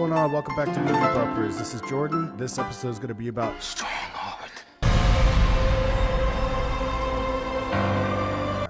going on? Welcome back to Movie Bumpers. This is Jordan. This episode is going to be about Stronghold.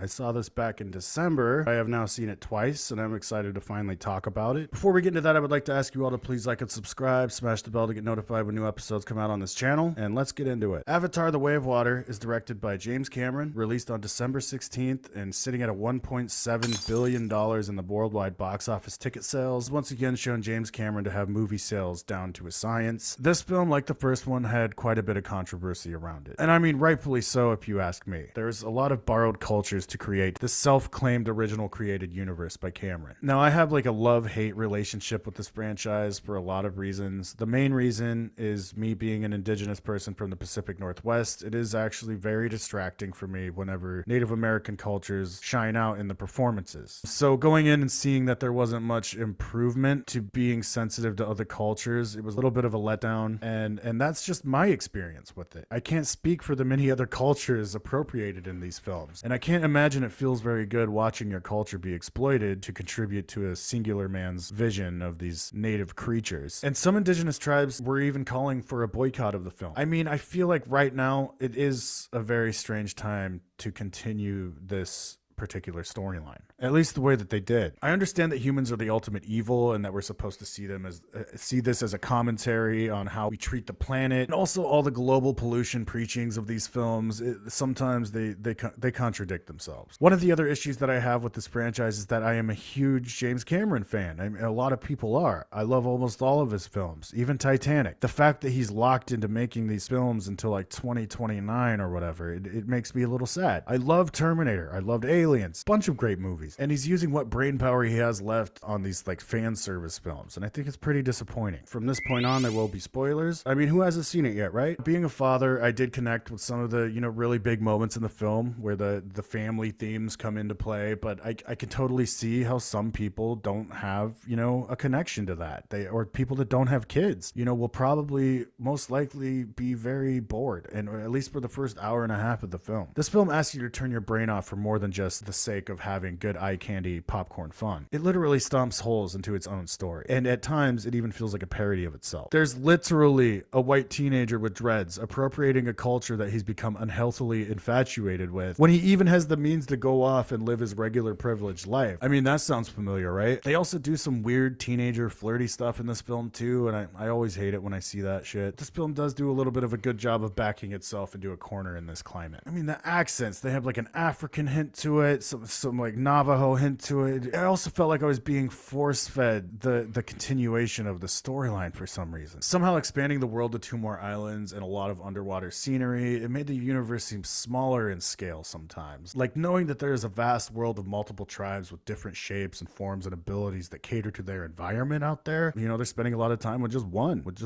I saw this back in December. I have now seen it twice, and I'm excited to finally talk about it. Before we get into that, I would like to ask you all to please like and subscribe, smash the bell to get notified when new episodes come out on this channel, and let's get into it. Avatar: The Way of Water is directed by James Cameron, released on December 16th, and sitting at a $1.7 billion in the worldwide box office ticket sales, once again showing James Cameron to have movie sales down to a science. This film, like the first one, had quite a bit of controversy around it. And I mean, rightfully so if you ask me. There's a lot of borrowed cultures to create this self-claimed original created universe by Cameron. Now, I have like a love-hate relationship with this franchise for a lot of reasons. The main reason is me being an indigenous person from the Pacific Northwest. It is actually very distracting for me whenever Native American cultures shine out in the performances. So going in and seeing that there wasn't much improvement to being sensitive to other cultures, it was a little bit of a letdown, and that's just my experience with it. I can't speak for the many other cultures appropriated in these films, and I can't imagine it feels very good watching your culture be exploited to contribute to a singular man's vision of these native creatures. And some indigenous tribes were even calling for a boycott of the film. I mean, I feel like right now it is a very strange time to continue this particular storyline, at least the way that they did. I understand that humans are the ultimate evil and that we're supposed to see them as see this as a commentary on how we treat the planet, and also all the global pollution preachings of these films. Sometimes they contradict themselves. One of the other issues that I have with this franchise is that I am a huge James Cameron fan. I mean, a lot of people are. I love almost all of his films, even Titanic. The fact that he's locked into making these films until like 2029 or whatever, it makes me a little sad. I love Terminator. I loved Aliens. Bunch of great movies, and he's using what brain power he has left on these like fan service films, and I think it's pretty disappointing. From this point on, there will be spoilers. I mean, who hasn't seen it yet, right? Being a father, I did connect with some of the, really big moments in the film where the family themes come into play, but I can totally see how some people don't have, a connection to that. Or people that don't have kids, will probably most likely be very bored, and at least for the first hour and a half of the film. This film asks you to turn your brain off for more than just the sake of having good eye candy popcorn fun. It literally stomps holes into its own story, and at times it even feels like a parody of itself. There's literally a white teenager with dreads appropriating a culture that he's become unhealthily infatuated with, when he even has the means to go off and live his regular privileged life. I mean, that sounds familiar, right? They also do some weird teenager flirty stuff in this film too, and I always hate it when I see that shit. This film does do a little bit of a good job of backing itself into a corner in this climate. I mean, the accents, they have like an African hint to it, some like Navajo hint to it. I also felt like I was being force-fed the continuation of the storyline for some reason. Somehow expanding the world to 2 more islands and a lot of underwater scenery, it made the universe seem smaller in scale sometimes. Like knowing that there is a vast world of multiple tribes with different shapes and forms and abilities that cater to their environment out there. They're spending a lot of time with just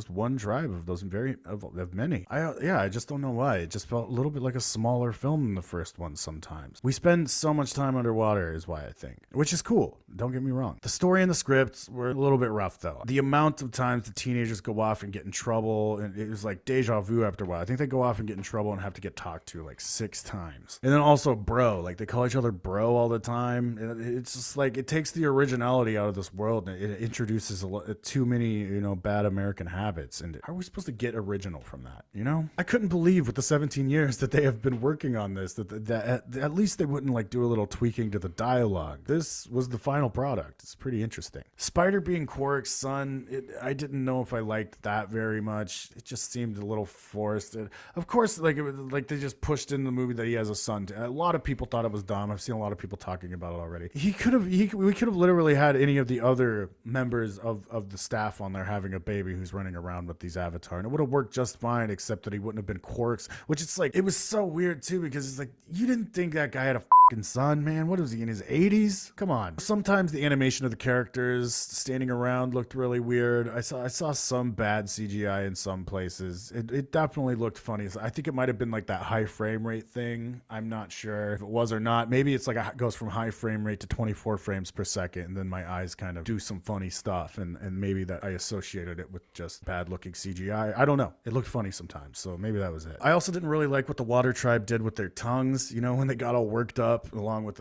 one tribe of those of many. I just don't know why. It just felt a little bit like a smaller film than the first one sometimes. We spend so much time underwater is why I think, which is cool. Don't get me wrong. The story and the scripts were a little bit rough though. The amount of times the teenagers go off and get in trouble, and it was like deja vu after a while. I think they go off and get in trouble and have to get talked to like 6 times. And then also bro, like they call each other bro all the time. It's just like, it takes the originality out of this world, and it introduces too many, bad American habits. And how are we supposed to get original from that? I couldn't believe with the 17 years that they have been working on this, that at least they wouldn't like do a little tweaking to the dialogue. This was the final product. It's pretty interesting. Spider being Quark's son, I didn't know if I liked that very much. It just seemed a little forced. Of course, like it was like they just pushed in the movie that he has a son. A lot of people thought it was dumb. I've seen a lot of people talking about it already. We could have literally had any of the other members of the staff on there having a baby who's running around with these Avatar, and it would have worked just fine, except that he wouldn't have been Quark's, which it's like, it was so weird too, because it's like, you didn't think that guy had a son, man. What was he, in his 80s? Come on. Sometimes the animation of the characters standing around looked really weird. I saw some bad CGI in some places. It definitely looked funny. I think it might have been like that high frame rate thing. I'm not sure if it was or not. Maybe it's like it goes from high frame rate to 24 frames per second, and then my eyes kind of do some funny stuff, and maybe that I associated it with just bad looking CGI. I don't know. It looked funny sometimes, so maybe that was it. I also didn't really like what the Water Tribe did with their tongues, when they got all worked up up along with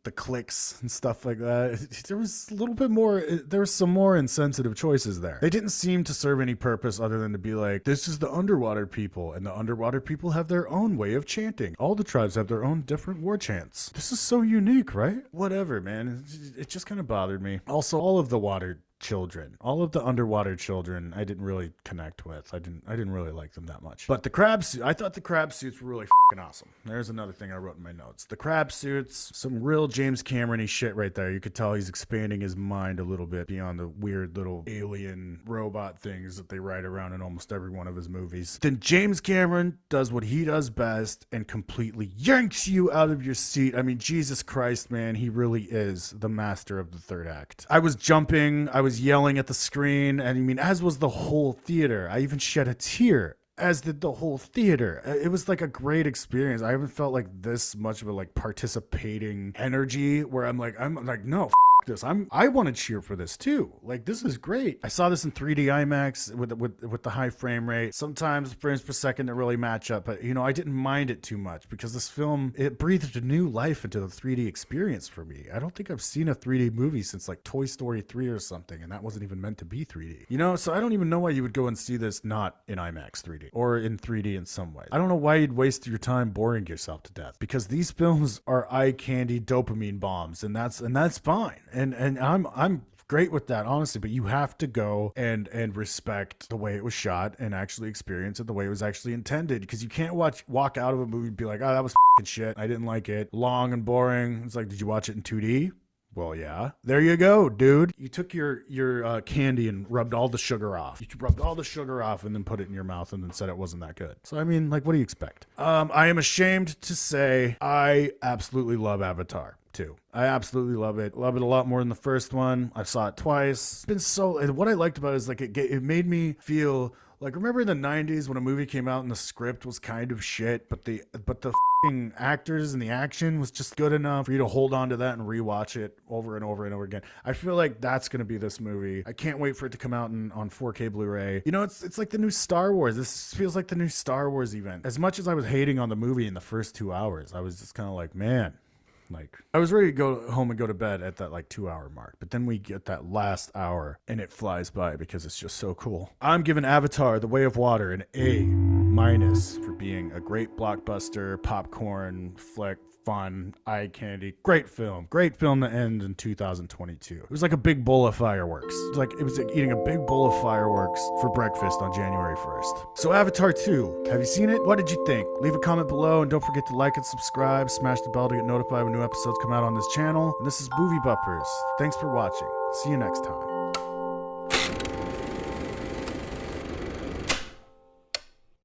the clicks and stuff like that. There was a little bit more, there was some more insensitive choices there. They didn't seem to serve any purpose other than to be like, this is the underwater people, and the underwater people have their own way of chanting. All the tribes have their own different war chants. This is so unique, right? Whatever, man. It just kind of bothered me. Also, all of the water children, all of the underwater children, I didn't really connect with. I didn't really like them that much. But the crab suit, I thought the crab suits were really fucking awesome. There's another thing I wrote in my notes. The crab suits, some real James Cameron-y shit right there. You could tell he's expanding his mind a little bit beyond the weird little alien robot things that they ride around in almost every one of his movies. Then James Cameron does what he does best and completely yanks you out of your seat. I mean, Jesus Christ, man, he really is the master of the third act. I was jumping, I was yelling at the screen, and I mean, as was the whole theater. I even shed a tear, as did the whole theater. It was like a great experience. I haven't felt like this much of a like participating energy where I'm like, no, this. I want to cheer for this too. Like, this is great. I saw this in 3D IMAX with the high frame rate. Sometimes frames per second don't really match up, but you know, I didn't mind it too much because this film, it breathed a new life into the 3D experience for me. I don't think I've seen a 3D movie since like Toy Story 3 or something, and that wasn't even meant to be 3D. You know, so I don't even know why you would go and see this not in IMAX 3D or in 3D in some way. I don't know why you'd waste your time boring yourself to death, because these films are eye candy dopamine bombs, and that's fine. And I'm great with that, honestly, but you have to go and respect the way it was shot and actually experience it the way it was actually intended, because you can't walk out of a movie and be like, oh, that was fucking shit, I didn't like it, long and boring. It's like, did you watch it in 2D? Well, yeah. There you go, dude. You took your candy and rubbed all the sugar off. You rubbed all the sugar off and then put it in your mouth and then said it wasn't that good. So, I mean, like, what do you expect? I am ashamed to say I absolutely love Avatar 2. I absolutely love it. Love it a lot more than the first one. I saw it twice. It's been so, and what I liked about it is like it made me feel like, remember in the 90s when a movie came out and the script was kind of shit, but the actors and the action was just good enough for you to hold on to that and rewatch it over and over and over again. I feel like that's going to be this movie. I can't wait for it to come out on 4K Blu-ray. You know, it's like the new Star Wars. This feels like the new Star Wars event. As much as I was hating on the movie in the first 2 hours, I was just kind of like, man, like, I was ready to go home and go to bed at that like 2 hour mark, but then we get that last hour and it flies by because it's just so cool. I'm giving Avatar: The Way of Water an A- for being a great blockbuster, popcorn flick, fun, eye candy, great film to end in 2022. It was like a big bowl of fireworks. It was like eating a big bowl of fireworks for breakfast on January 1st. So Avatar 2, have you seen it? What did you think? Leave a comment below and don't forget to like and subscribe. Smash the bell to get notified when new episodes come out on this channel. And this is Movie Buppers. Thanks for watching. See you next time.